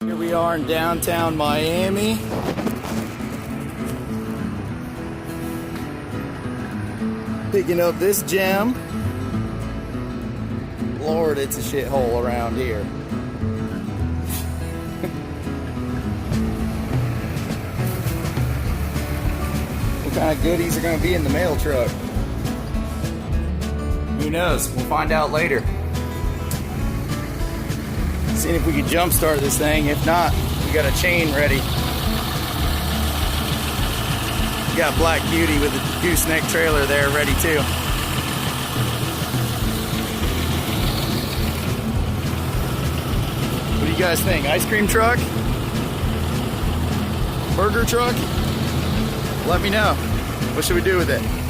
Here we are in downtown Miami. Picking up this gem. Lord, it's a shithole around here. What kind of goodies are going to be in the mail truck? Who knows? We'll find out later. Seeing if we can jump start this thing. If not, we got a chain ready. We got Black Beauty with a gooseneck trailer there ready too. What do you guys think? Ice cream truck? Burger truck? Let me know. What should we do with it?